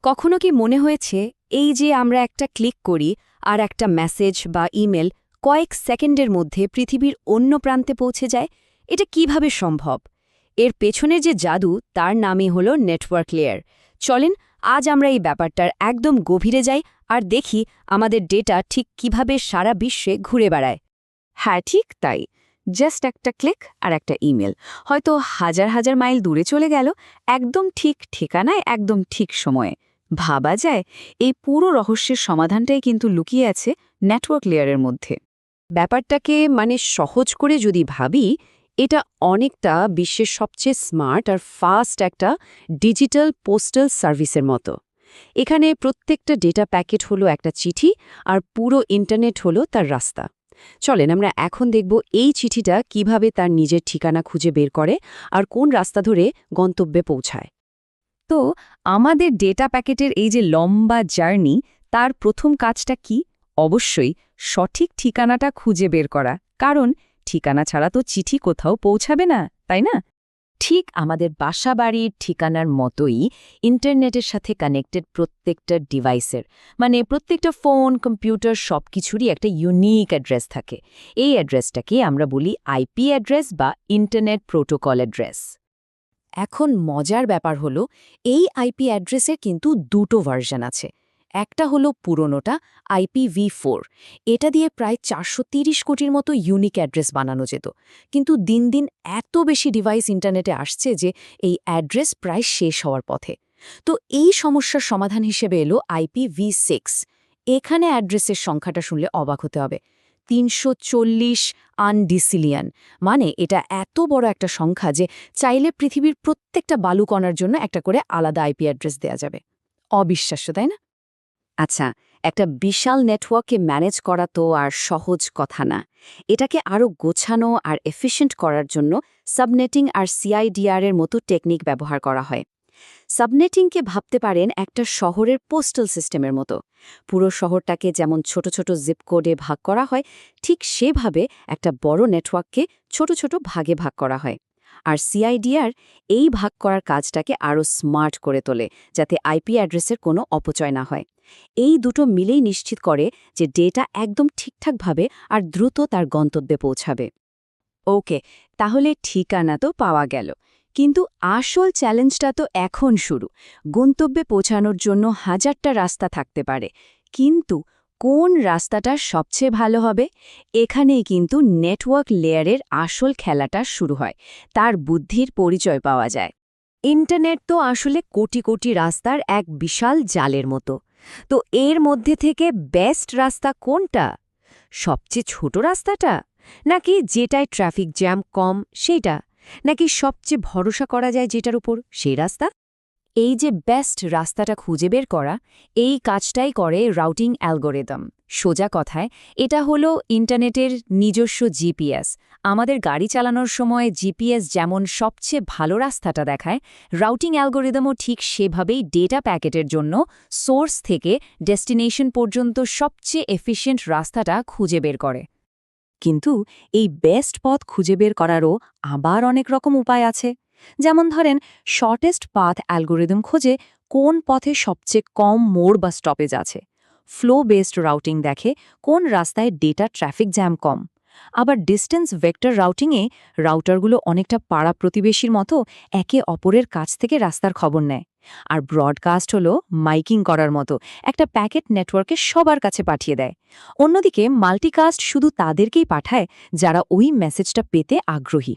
কখনো কি মনে হয়েছে এই যে আমরা একটা ক্লিক করি আর একটা মেসেজ বা ইমেল কয়েক সেকেন্ডের মধ্যে পৃথিবীর অন্য প্রান্তে পৌঁছে যায়? এটা কিভাবে সম্ভব? এর পেছনের যে জাদু তার নামই হল নেটওয়ার্ক লেয়ার। চলেন আজ আমরা এই ব্যাপারটার একদম গভীরে যাই আর দেখি আমাদের ডেটা ঠিক কিভাবে সারা বিশ্বে ঘুরে বেড়ায়। হ্যাঁ, ঠিক তাই। জাস্ট একটা ক্লিক আর একটা ইমেল হয়তো হাজার হাজার মাইল দূরে চলে গেল, একদম ঠিক ঠিকানায় একদম ঠিক সময়ে। ভাবা যায় এই পুরো রহস্যের সমাধানটাই কিন্তু লুকিয়ে আছে নেটওয়ার্ক লেয়ারের মধ্যে। ব্যাপারটাকে সহজ করে যদি ভাবি, এটা অনেকটা বিশ্বের সবচেয়ে স্মার্ট আর ফাস্ট একটা ডিজিটাল পোস্টাল সার্ভিসের মতো। এখানে প্রত্যেকটা ডেটা প্যাকেট হলো একটা চিঠি আর পুরো ইন্টারনেট হলো তার রাস্তা। চলেন আমরা এখন দেখব এই চিঠিটা কিভাবে তার নিজের ঠিকানা খুঁজে বের করে আর কোন রাস্তা ধরে গন্তব্যে পৌঁছায়। তো আমাদের ডেটা প্যাকেটের এই যে লম্বা জার্নি, তার প্রথম কাজটা কি? অবশ্যই সঠিক ঠিকানাটা খুঁজে বের করা, কারণ ঠিকানা ছাড়া তো চিঠি কোথাও পৌঁছাবে না, তাই না? ঠিক আমাদের বাসাবাড়ির ঠিকানার মতোই ইন্টারনেটের সাথে কানেক্টেড প্রত্যেকটা ডিভাইসের, প্রত্যেকটা ফোন, কম্পিউটার সবকিছুরই একটা ইউনিক অ্যাড্রেস থাকে। এই অ্যাড্রেসটাকে আমরা বলি আইপি অ্যাড্রেস বা ইন্টারনেট প্রোটোকল অ্যাড্রেস। এখন মজার ব্যাপার হলো, এই আইপি অ্যাড্রেসের কিন্তু দুটো ভার্সন আছে। একটা হলো পুরনোটা IPv4, এটা দিয়ে প্রায় 430 কোটির মতো ইউনিক অ্যাড্রেস বানানো যেত। কিন্তু দিন দিন এত বেশি ডিভাইস ইন্টারনেটে আসছে যে এই অ্যাড্রেস প্রায় শেষ হওয়ার পথে। তো এই সমস্যার সমাধান হিসেবে এলো IPv6। এখানে অ্যাড্রেসের সংখ্যাটা শুনলে অবাক হতে হবে, 340 আনডিসিলিয়ন। এটা এত বড় একটা সংখ্যা যে চাইলে পৃথিবীর প্রত্যেকটা বালুকণার জন্য একটা করে আলাদা আইপি অ্যাড্রেস দেয়া যাবে। অবিশ্বাস্য, তাই না? আচ্ছা, একটা বিশাল নেটওয়ার্ককে ম্যানেজ করা তো আর সহজ কথা না। এটাকে আরও গোছানো আর এফিশিয়েন্ট করার জন্য সাবনেটিং আর CIDR এর মতো টেকনিক ব্যবহার করা হয়। সাবনেটিংকে ভাবতে পারেন একটা শহরের পোস্টাল সিস্টেমের মতো। পুরো শহরটাকে যেমন ছোট ছোট জিপ কোডে ভাগ করা হয়, ঠিক সেভাবে একটা বড় নেটওয়ার্ককে ছোট ছোট ভাগে ভাগ করা হয়। আর CIDR এই ভাগ করার কাজটাকে আরও স্মার্ট করে তোলে, যাতে আইপি অ্যাড্রেসের কোনো অপচয় না হয়। এই দুটো মিলেই নিশ্চিত করে যে ডেটা একদম ঠিকঠাকভাবে আর দ্রুত তার গন্তব্যে পৌঁছাবে। ওকে, তাহলে ঠিকানা তো পাওয়া গেল, কিন্তু আসল চ্যালেঞ্জটা তো এখন শুরু। গন্তব্যে পৌঁছানোর জন্য হাজারটা রাস্তা থাকতে পারে, কিন্তু কোন রাস্তাটা সবচেয়ে ভালো হবে? এখানেই কিন্তু নেটওয়ার্ক লেয়ারের আসল খেলাটা শুরু হয়, তার বুদ্ধির পরিচয় পাওয়া যায়। ইন্টারনেট তো আসলে কোটি কোটি রাস্তার এক বিশাল জালের মতো। তো এর মধ্যে থেকে বেস্ট রাস্তা কোনটা? সবচেয়ে ছোট রাস্তাটা, নাকি যেটায় ট্রাফিক জ্যাম কম সেইটা, নাকি সবচেয়ে ভরসা করা যায় যেটার উপর সেই রাস্তা? এই যে বেস্ট রাস্তাটা খুঁজে বের করা, এই কাজটাই করে রাউটিং অ্যালগোরিদম। সোজা কথায় এটা হলো ইন্টারনেটের নিজস্ব জিপিএস। আমাদের গাড়ি চালানোর সময় জিপিএস যেমন সবচেয়ে ভালো রাস্তাটা দেখায়, রাউটিং অ্যালগোরিদমও ঠিক সেভাবেই ডেটা প্যাকেটের জন্য সোর্স থেকে ডেস্টিনেশন পর্যন্ত সবচেয়ে এফিশিয়েন্ট রাস্তাটা খুঁজে বের করে। কিন্তু এই বেস্ট পথ খুঁজে বের করারও আবার অনেক রকম উপায় আছে। যেমন ধরেন, শর্টেস্ট পাথ অ্যালগোরিদম খোঁজে কোন পথে সবচেয়ে কম মোড় বা স্টপেজ আছে। ফ্লো বেসড রাউটিং দেখে কোন রাস্তায় ডেটা ট্রাফিক জ্যাম কম। আবার ডিস্টেন্স ভেক্টর রাউটিংয়ে রাউটারগুলো অনেকটা পাড়া প্রতিবেশীর মতো একে অপরের কাছ থেকে রাস্তার খবর নেয়। আর ব্রডকাস্ট হলো মাইকিং করার মতো, একটা প্যাকেট নেটওয়ার্কে সবার কাছে পাঠিয়ে দেয়। অন্যদিকে মাল্টিকাস্ট শুধু তাদেরকেই পাঠায় যারা ওই মেসেজটা পেতে আগ্রহী।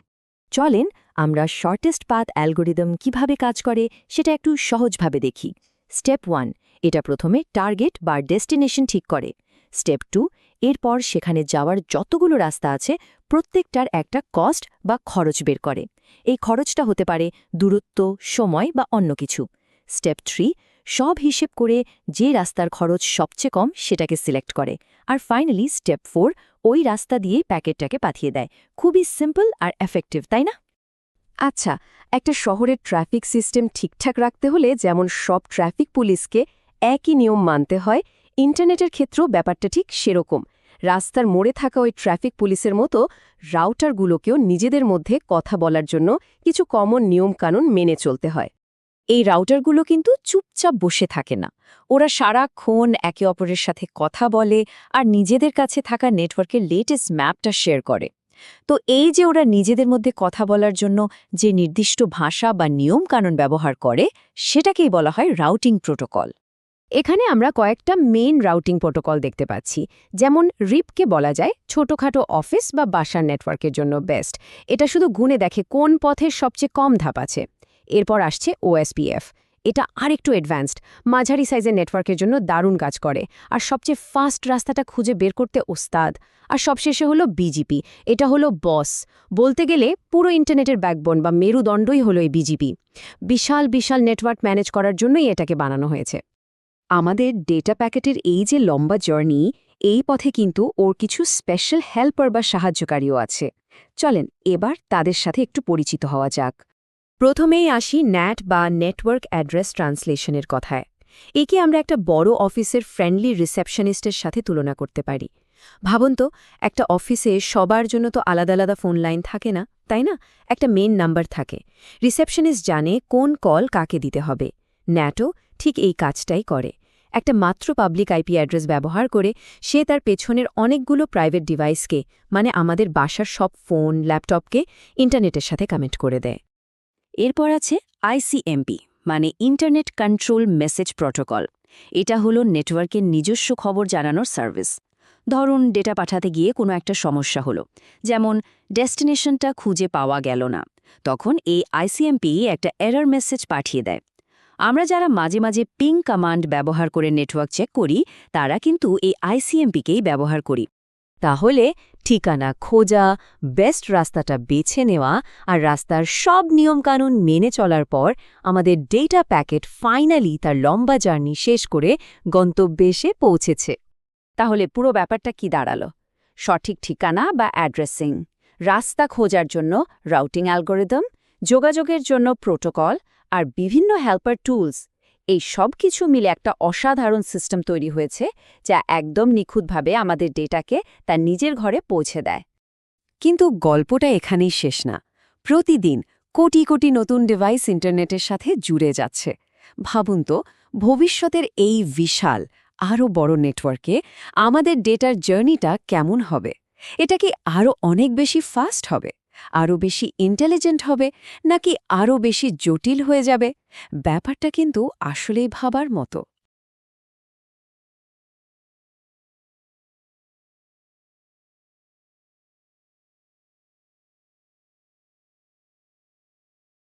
চলেন আমরা শর্টেস্ট পাথ অ্যালগোরিদম কিভাবে কাজ করে সেটা একটু সহজভাবে দেখি। স্টেপ 1, এটা প্রথমে টার্গেট বা ডেস্টিনেশন ঠিক করে। স্টেপ 2, এরপর সেখানে যাওয়ার যতগুলো রাস্তা আছে প্রত্যেকটার একটা কস্ট বা খরচ বের করে। এই খরচটা হতে পারে দূরত্ব, সময় বা অন্য কিছু। স্টেপ 3, সব হিসেব করে যে রাস্তার খরচ সবচেয়ে কম সেটাকে সিলেক্ট করে। আর ফাইনালি স্টেপ 4, ওই রাস্তা দিয়েই প্যাকেটটাকে পাঠিয়ে দেয়। খুবই সিম্পল আর এফেক্টিভ, তাই না? আচ্ছা, একটা শহরের ট্রাফিক সিস্টেম ঠিকঠাক রাখতে হলে যেমন সব ট্রাফিক পুলিশকে একই নিয়ম মানতে হয়, ইন্টারনেটের ক্ষেত্রেও ব্যাপারটা ঠিক সেরকম। রাস্তার মোড়ে থাকা ওই ট্রাফিক পুলিশের মতো রাউটারগুলোকেও নিজেদের মধ্যে কথা বলার জন্য কিছু কমন নিয়মকানুন মেনে চলতে হয়। এই রাউটারগুলো কিন্তু চুপচাপ বসে থাকে না, ওরা সারাক্ষণ একে অপরের সাথে কথা বলে আর নিজেদের কাছে থাকা নেটওয়ার্কের লেটেস্ট ম্যাপটা শেয়ার করে। তো এই যে ওরা নিজেদের মধ্যে কথা বলার জন্য যে নির্দিষ্ট ভাষা বা নিয়ম কানুন ব্যবহার করে, সেটাকেই বলা হয় রাউটিং প্রোটোকল। এখানে আমরা কয়েকটা মেইন রাউটিং প্রোটোকল দেখতে পাচ্ছি। যেমন রিপকে বলা যায় ছোটখাটো অফিস বা বাসার নেটওয়ার্কের জন্য বেস্ট, এটা শুধু গুণে দেখে কোন পথের সবচেয়ে কম ধাপ আছে। এরপর আসছে ওএসপিএফ, এটা আরেকটু অ্যাডভান্সড, মাঝারি সাইজের নেটওয়ার্কের জন্য দারুণ কাজ করে আর সবচেয়ে ফাস্ট রাস্তাটা খুঁজে বের করতে ওস্তাদ। আর সবশেষে হলো বিজিপি, এটা হলো বস, বলতে গেলে পুরো ইন্টারনেটের ব্যাকবোন বা মেরুদণ্ডই হলো এই বিজিপি। বিশাল বিশাল নেটওয়ার্ক ম্যানেজ করার জন্যই এটাকে বানানো হয়েছে। আমাদের ডেটা প্যাকেটের এই যে লম্বা জার্নি, এই পথে কিন্তু ওর কিছু স্পেশাল হেল্পার বা সাহায্যকারীও আছে। চলেন এবার তাদের সাথে একটু পরিচিত হওয়া যাক। প্রথমেই আসি ন্যাট বা নেটওয়ার্ক অ্যাড্রেস ট্রান্সলেশনের কথায়। একে আমরা একটা বড় অফিসের ফ্রেন্ডলি রিসেপশনিস্টের সাথে তুলনা করতে পারি। ভাবুন তো, একটা অফিসে সবার জন্য তো আলাদা আলাদা ফোন লাইন থাকে না, তাই না? একটা মেইন নাম্বার থাকে। রিসেপশনিস্ট জানে কোন কল কাকে দিতে হবে। ন্যাটও ঠিক এই কাজটাই করে। একটা মাত্র পাবলিক আইপি অ্যাড্রেস ব্যবহার করে সে তার পেছনের অনেকগুলো প্রাইভেট ডিভাইসকে, মানে আমাদের বাসার সব ফোন, ল্যাপটপকে ইন্টারনেটের সাথে কানেক্ট করে দেয়। এরপর আছে আইসিএমপি, মানে ইন্টারনেট কন্ট্রোল মেসেজ প্রোটোকল। এটা হলো নেটওয়ার্কের নিজস্ব খবর জানানোর সার্ভিস। ধরুন ডেটা পাঠাতে গিয়ে কোনো একটা সমস্যা হলো, যেমন ডেস্টিনেশনটা খুঁজে পাওয়া গেল না, তখন এই আইসিএমপি একটা এরর মেসেজ পাঠিয়ে দেয়। আমরা যারা মাঝে মাঝে পিং কমান্ড ব্যবহার করে নেটওয়ার্ক চেক করি, তারা কিন্তু এই আইসিএমপিকেই ব্যবহার করি। তাহলে ঠিকানা খোঁজা, বেস্ট রাস্তাটা বেছে নেওয়া আর রাস্তার সব নিয়মকানুন মেনে চলার পর আমাদের ডেটা প্যাকেট ফাইনালি তার লম্বা জার্নি শেষ করে গন্তব্যে এসে পৌঁছেছে। তাহলে পুরো ব্যাপারটা কি দাঁড়ালো? সঠিক ঠিকানা বা অ্যাড্রেসিং, রাস্তা খোঁজার জন্য রাউটিং অ্যালগোরিদম, যোগাযোগের জন্য প্রোটোকল আর বিভিন্ন হেল্পার টুলস, এই সব কিছু মিলে একটা অসাধারণ সিস্টেম তৈরি হয়েছে, যা একদম নিখুঁতভাবে আমাদের ডেটাকে তার নিজের ঘরে পৌঁছে দেয়। কিন্তু গল্পটা এখানেই শেষ না। প্রতিদিন কোটি কোটি নতুন ডিভাইস ইন্টারনেটের সাথে জুড়ে যাচ্ছে। ভাবুন তো, ভবিষ্যতের এই বিশাল আরও বড় নেটওয়ার্কে আমাদের ডেটার জার্নিটা কেমন হবে? এটা কি আরও অনেক বেশি ফাস্ট হবে, আরও বেশি ইন্টেলিজেন্ট হবে, নাকি আরও বেশি জটিল হয়ে যাবে? ব্যাপারটা কিন্তু আসলেই ভাবার মতো।